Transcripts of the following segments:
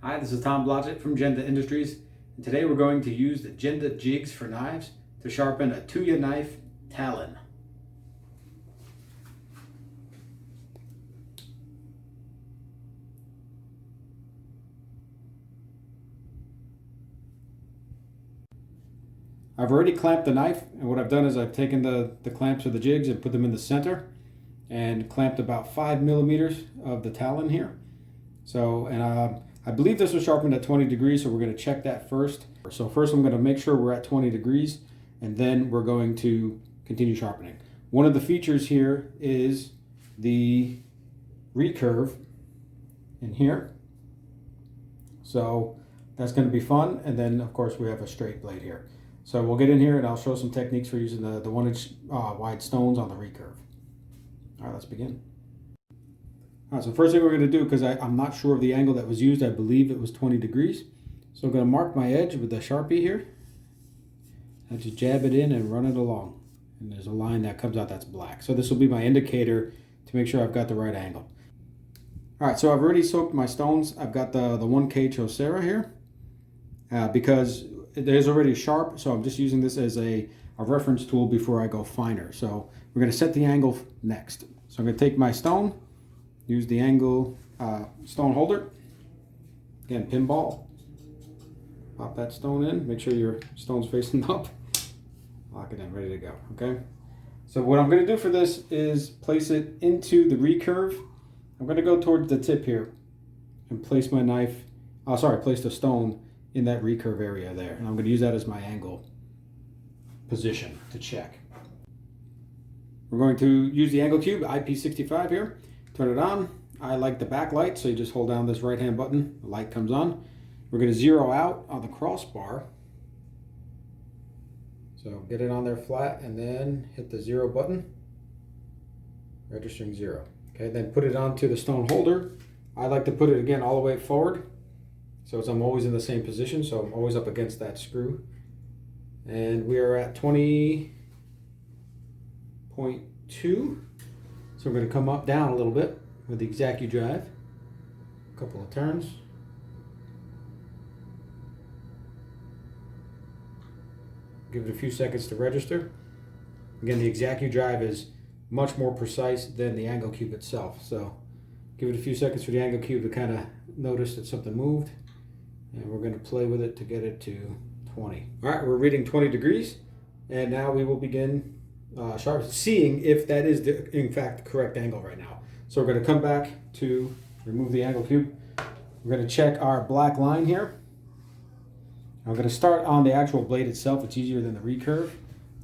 Hi, this is Tom Blodgett from Jende Industries, and today we're going to use the Jende JIGS for knives to sharpen a Tuya knife Talon. I've already clamped the knife, and what I've done is I've taken the clamps of the jigs and put them in the center and clamped about 5 millimeters of the Talon here. So, and I believe this was sharpened at 20 degrees, so we're going to check that first. So first I'm going to make sure we're at 20 degrees, and then we're going to continue sharpening. One of the features here is the recurve in here. So that's going to be fun. And then of course we have a straight blade here. So we'll get in here and I'll show some techniques for using the 1-inch wide stones on the recurve. All right, let's begin. All right, so first thing we're going to do, because I'm not sure of the angle that was used, I believe it was 20 degrees. So I'm going to mark my edge with the Sharpie here. I just jab it in and run it along. And there's a line that comes out that's black. So this will be my indicator to make sure I've got the right angle. All right, so I've already soaked my stones. I've got the 1K Chosera here because it is already sharp. So I'm just using this as a reference tool before I go finer. So we're going to set the angle next. So I'm going to take my stone, use the angle stone holder. Again, pinball. Pop that stone in. Make sure your stone's facing up. Lock it in, ready to go. Okay. So what I'm going to do for this is place it into the recurve. I'm going to go towards the tip here and place my knife. Place the stone in that recurve area there, and I'm going to use that as my angle position to check. We're going to use the angle cube IP65 here. Turn it on. I like the backlight, so you just hold down this right hand button, the light comes on. We're going to zero out on the crossbar. So get it on there flat and then hit the 0 button, registering 0. Okay, then put it onto the stone holder. I like to put it again all the way forward, so I'm always in the same position, so I'm always up against that screw. And we are at 20.2. So we're going to come up down a little bit with the exact drive. A couple of turns. Give it a few seconds to register. Again, the exact drive is much more precise than the angle cube itself. So give it a few seconds for the angle cube to kind of notice that something moved. And we're going to play with it to get it to 20. All right, we're reading 20 degrees. And now we will begin seeing if that is in fact the correct angle right now. So we're going to come back to remove the angle cube. We're going to check our black line here. I'm going to start on the actual blade itself. It's easier than the recurve.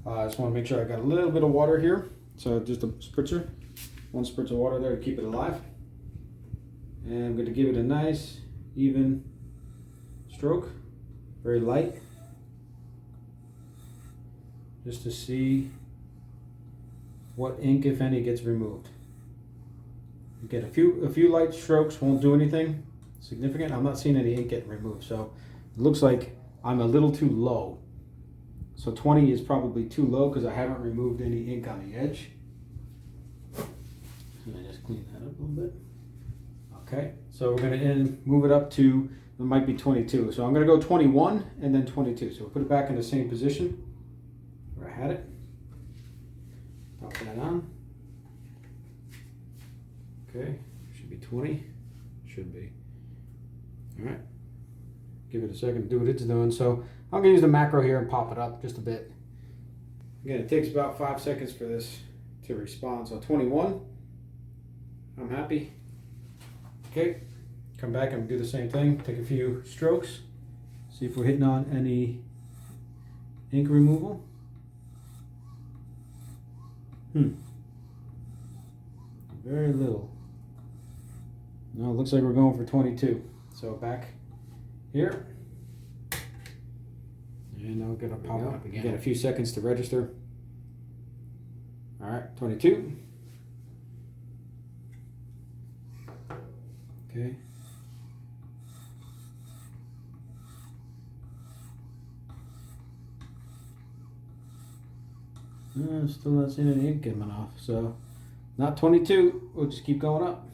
I just want to make sure I got a little bit of water here. So just a spritzer, 1 spritz of water there to keep it alive. And I'm going to give it a nice, even stroke, very light, just to see what ink, if any, gets removed. You get a few light strokes, won't do anything significant. I'm not seeing any ink get removed, so it looks like I'm a little too low. So 20 is probably too low because I haven't removed any ink on the edge. Let me just clean that up a little bit. Okay, so we're going to move it up to, it might be 22. So I'm going to go 21 and then 22. So we'll put it back in the same position where I had it. Pop that on. Okay, should be 20. Should be. All right. Give it a second to do what it's doing. So I'm going to use the macro here and pop it up just a bit. Again, it takes about 5 seconds for this to respond. So 21, I'm happy. Okay, come back and do the same thing. Take a few strokes. See if we're hitting on any ink removal. Very little. No, it looks like we're going for 22. So back here. And now we're going to pop it up again. Get a few seconds to register. All right, 22. Okay. Still not seeing any ink coming off, so not 22. We'll just keep going up.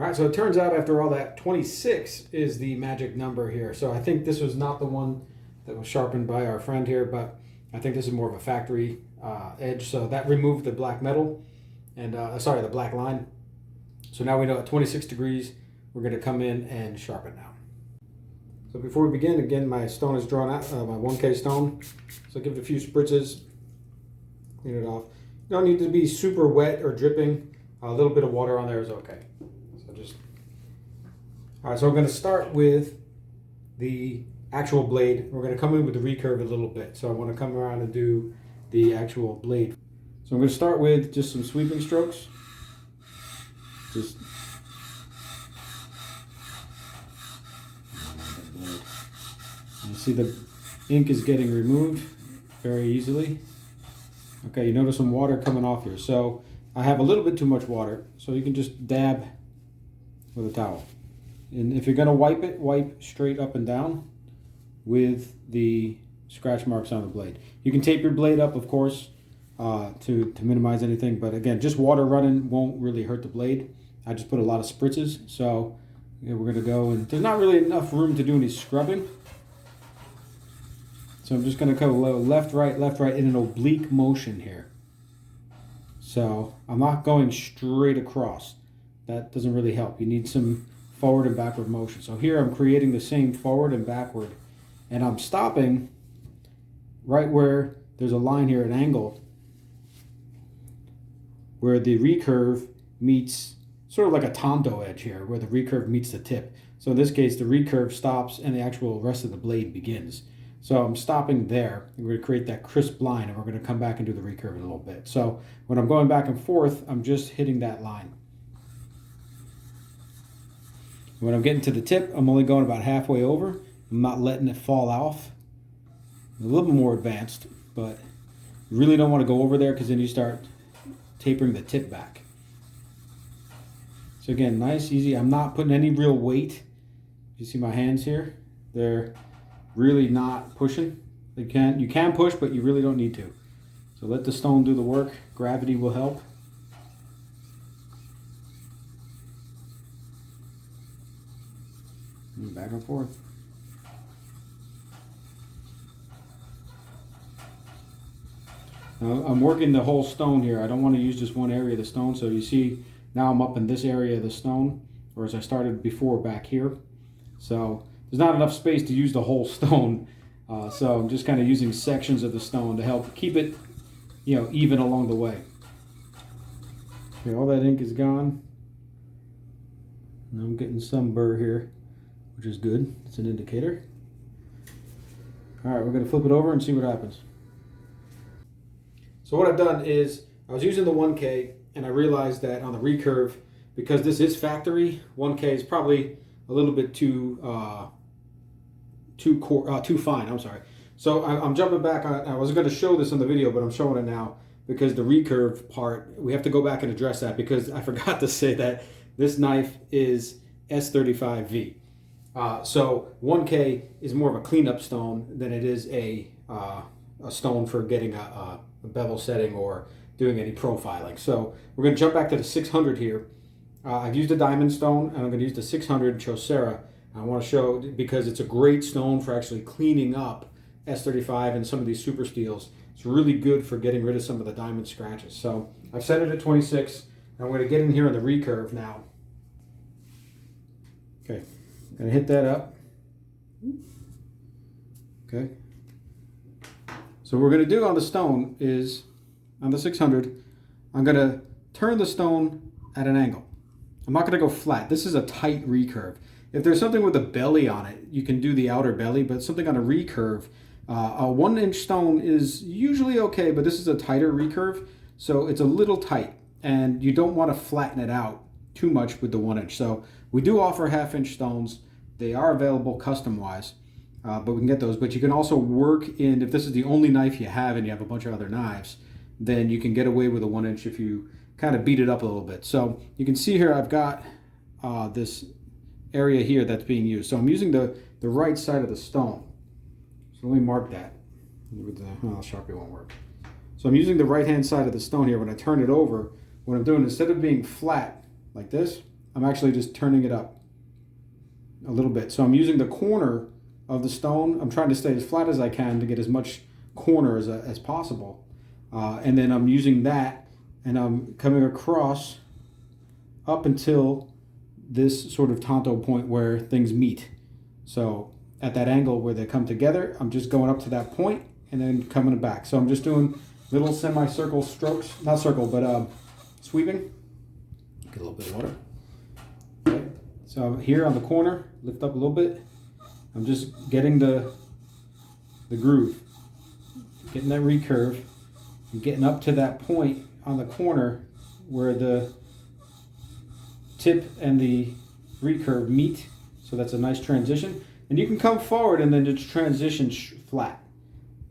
All right, so it turns out after all that, 26 is the magic number here. So I think this was not the one that was sharpened by our friend here, but I think this is more of a factory edge. So that removed the black metal and, sorry, the black line. So now we know at 26 degrees, we're gonna come in and sharpen now. So before we begin, again, my stone is drawn out, my 1K stone. So give it a few spritzes, clean it off. You don't need to be super wet or dripping. A little bit of water on there is okay. All right, so we're going to start with the actual blade. We're going to come in with the recurve a little bit. So I want to come around and do the actual blade. So I'm going to start with just some sweeping strokes. Just you see the ink is getting removed very easily. Okay, you notice some water coming off here. So I have a little bit too much water, so you can just dab with a towel. And if you're going to wipe it, wipe straight up and down with the scratch marks on the blade. You can tape your blade up, of course, to minimize anything. But again, just water running won't really hurt the blade. I just put a lot of spritzes. So yeah, we're going to go, and there's not really enough room to do any scrubbing. So I'm just going to go left, right in an oblique motion here. So I'm not going straight across. That doesn't really help. You need some forward and backward motion. So here I'm creating the same forward and backward, and I'm stopping right where there's a line here, an angle, where the recurve meets, sort of like a tanto edge here, where the recurve meets the tip. So in this case, the recurve stops and the actual rest of the blade begins. So I'm stopping there. We're going to create that crisp line, and we're going to come back and do the recurve in a little bit. So when I'm going back and forth, I'm just hitting that line. When I'm getting to the tip, I'm only going about halfway over. I'm not letting it fall off. A little bit more advanced, but you really don't want to go over there because then you start tapering the tip back. So again, nice, easy. I'm not putting any real weight. You see my hands here? They're really not pushing. You can push, but you really don't need to. So let the stone do the work. Gravity will help. And back and forth. Now I'm working the whole stone here. I don't want to use just one area of the stone. So you see now I'm up in this area of the stone, whereas I started before back here. So there's not enough space to use the whole stone. So I'm just kind of using sections of the stone to help keep it, even along the way. Okay, all that ink is gone. And I'm getting some burr here, which is good. It's an indicator. All right, we're going to flip it over and see what happens. So what I've done is I was using the 1K, and I realized that on the recurve, because this is factory, 1K is probably a little bit too fine. I'm sorry. So I'm jumping back. I was going to show this in the video, but I'm showing it now because the recurve part, we have to go back and address that because I forgot to say that this knife is S35V. So 1K is more of a cleanup stone than it is a stone for getting a bevel setting or doing any profiling. So we're going to jump back to the 600 here. I've used a diamond stone, and I'm going to use the 600 Chosera. I want to show because it's a great stone for actually cleaning up S35 and some of these super steels. It's really good for getting rid of some of the diamond scratches. So I've set it at 26. And I'm going to get in here on the recurve now. Okay, I'm going to hit that up. Okay. So what we're going to do on the stone is, on the 600, I'm going to turn the stone at an angle. I'm not going to go flat. This is a tight recurve. If there's something with a belly on it, you can do the outer belly, but something on a recurve, a 1-inch stone is usually okay, but this is a tighter recurve, so it's a little tight, and you don't want to flatten it out too much with the 1-inch. So we do offer 1/2-inch stones. They are available custom-wise, but we can get those. But you can also work in, if this is the only knife you have and you have a bunch of other knives, then you can get away with a 1-inch if you kind of beat it up a little bit. So you can see here I've got this area here that's being used. So I'm using the right side of the stone. So let me mark that. With the Sharpie won't work. So I'm using the right hand side of the stone here. When I turn it over, what I'm doing, instead of being flat like this, I'm actually just turning it up a little bit. So I'm using the corner of the stone. I'm trying to stay as flat as I can to get as much corner as possible. And then I'm using that, and I'm coming across up until this sort of tanto point where things meet. So at that angle where they come together, I'm just going up to that point and then coming back. So I'm just doing little semicircle strokes, not circle, but sweeping. Get a little bit of water. Okay. So here on the corner, lift up a little bit. I'm just getting the groove, getting that recurve, and getting up to that point on the corner where the tip and the recurve meet. So that's a nice transition. And you can come forward and then just transition flat.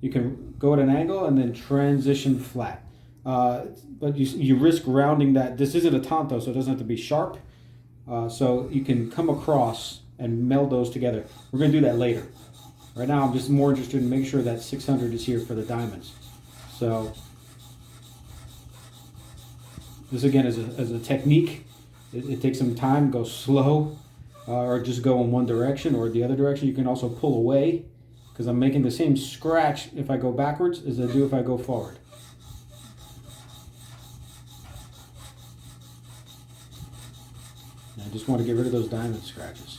You can go at an angle and then transition flat. But you risk rounding that. This isn't a tanto, so it doesn't have to be sharp. So you can come across and meld those together. We're going to do that later. Right now I'm just more interested in making sure that 600 is here for the diamonds. So this again is a technique. It takes some time, go slow, or just go in one direction or the other direction. You can also pull away, because I'm making the same scratch if I go backwards as I do if I go forward. And I just want to get rid of those diamond scratches.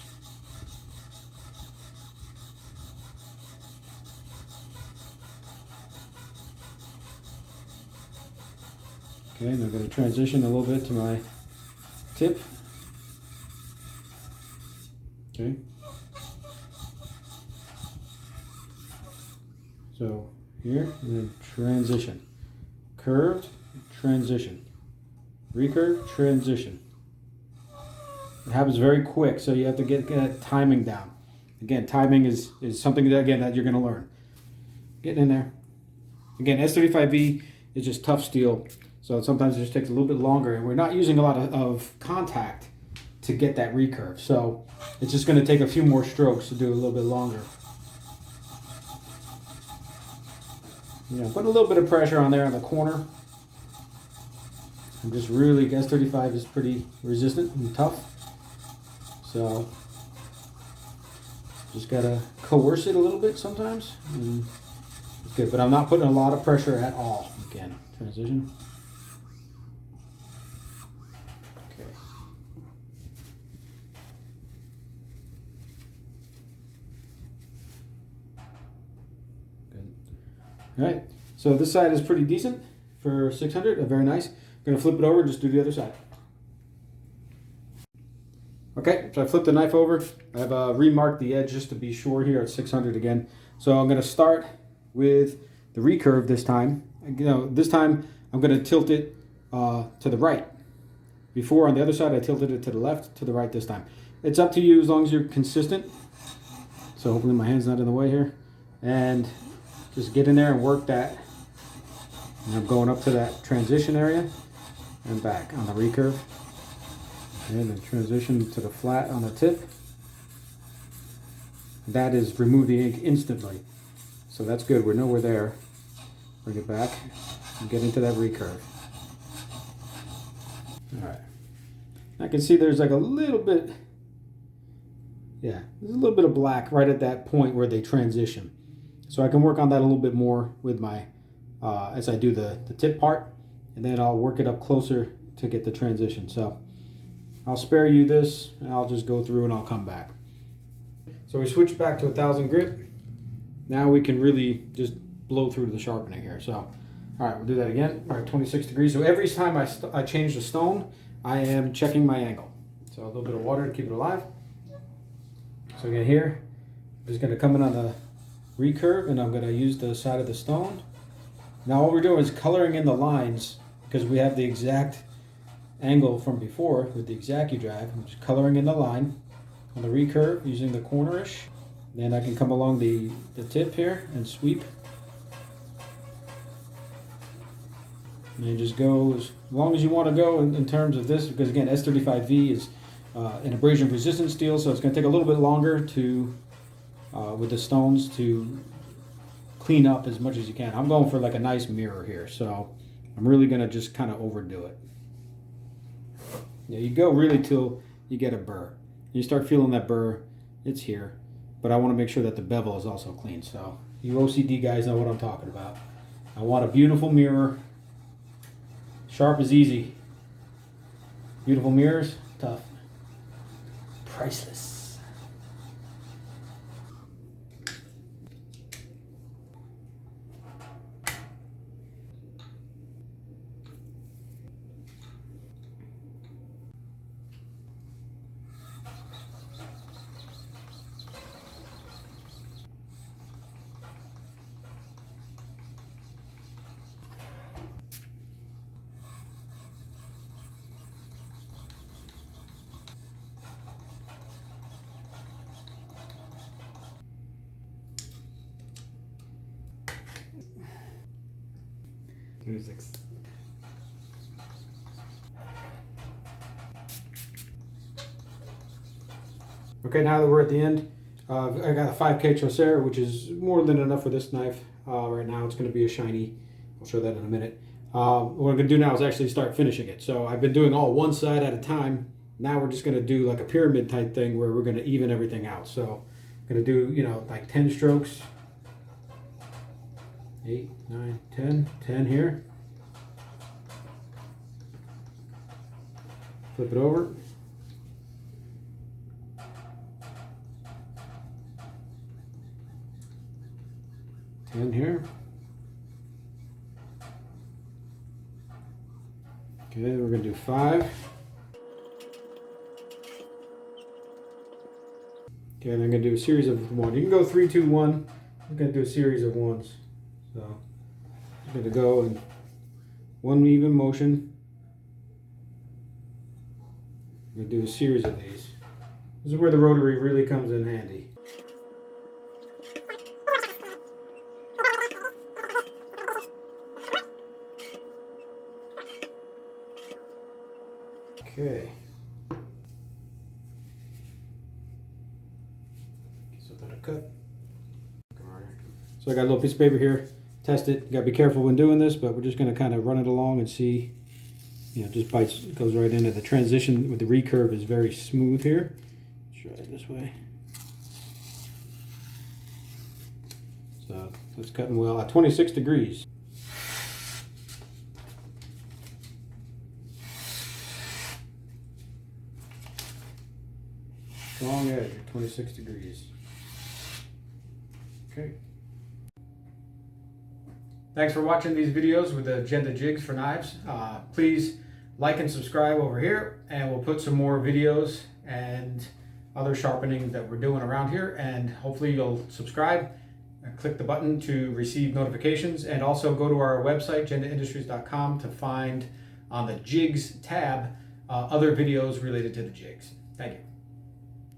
Okay, and I'm going to transition a little bit to my tip. Okay. So here, and then transition. Curved, transition. Recurve, transition. It happens very quick, so you have to get that timing down. Again, timing is something that you're going to learn. Getting in there. Again, S35V is just tough steel, so sometimes it just takes a little bit longer, and we're not using a lot of contact to get that recurve, so it's just going to take a few more strokes to do a little bit longer. Put a little bit of pressure on there on the corner. I'm just really, S35 is pretty resistant and tough, so just gotta coerce it a little bit sometimes. It's good, but I'm not putting a lot of pressure at all. Again, transition. Okay. Good. All right, so this side is pretty decent for 600, very nice. I'm gonna flip it over and just do the other side. Okay, so I flipped the knife over. I've remarked the edge just to be sure here at 600 again. So I'm gonna start with the recurve this time. This time I'm gonna tilt it to the right. Before on the other side I tilted it to the left, to the right this time. It's up to you as long as you're consistent. So hopefully my hand's not in the way here. And just get in there and work that. And I'm going up to that transition area and back on the recurve. And then transition to the flat on the tip. That is remove the ink instantly. So that's good, we're nowhere there. Bring it back and get into that recurve. All right. I can see there's like a little bit, there's a little bit of black right at that point where they transition. So I can work on that a little bit more with my, as I do the tip part, and then I'll work it up closer to get the transition. So I'll spare you this, and I'll just go through and I'll come back. So we switch back to 1000 grit. Now we can really just blow through to the sharpening here. So, all right, we'll do that again. All right, 26 degrees. So every time I change the stone, I am checking my angle. So a little bit of water to keep it alive. So again here, I'm just gonna come in on the recurve, and I'm gonna use the side of the stone. Now what we're doing is coloring in the lines, because we have the exact angle from before with the X-Acudrive. I'm just coloring in the line on the recurve using the cornerish. Then I can come along the tip here and sweep. And you just go as long as you want to go in terms of this, because again, S35V is an abrasion resistant steel, so it's going to take a little bit longer to, with the stones, to clean up as much as you can. I'm going for like a nice mirror here, so I'm really going to just kind of overdo it. Yeah, you go really till you get a burr. You start feeling that burr, it's here. But I want to make sure that the bevel is also clean. So you OCD guys know what I'm talking about. I want a beautiful mirror. Sharp is easy. Beautiful mirrors, tough. Priceless. Musics. Okay, now that we're at the end, I got a 5K Chosera, which is more than enough for this knife. Right now it's going to be a shiny. I'll show that in a minute. What I'm going to do now is actually start finishing it. So I've been doing all one side at a time. Now we're just going to do like a pyramid type thing where we're going to even everything out. So I'm going to do, you know, like 10 strokes. 8, 9, 10 here. Flip it over. And here. Okay, we're going to do 5. Okay, and I'm going to do a series of 1. You can go 3, 2, 1. I'm going to do a series of 1s. So I'm going to go in one even motion. I'm going to do a series of these. This is where the rotary really comes in handy. Okay. So let it cut. So I got a little piece of paper here. Test it. You gotta be careful when doing this, but we're just gonna kind of run it along and see. You know, just bites, goes right into the transition with the recurve is very smooth here. Let's try it this way. So it's cutting well at 26 degrees. Long edge at 26 degrees. Okay. Thanks for watching these videos with the Jende JIGS for knives. Please like and subscribe over here, and we'll put some more videos and other sharpening that we're doing around here, and hopefully you'll subscribe and click the button to receive notifications, and also go to our website jendeindustries.com to find on the JIGS tab other videos related to the jigs. Thank you.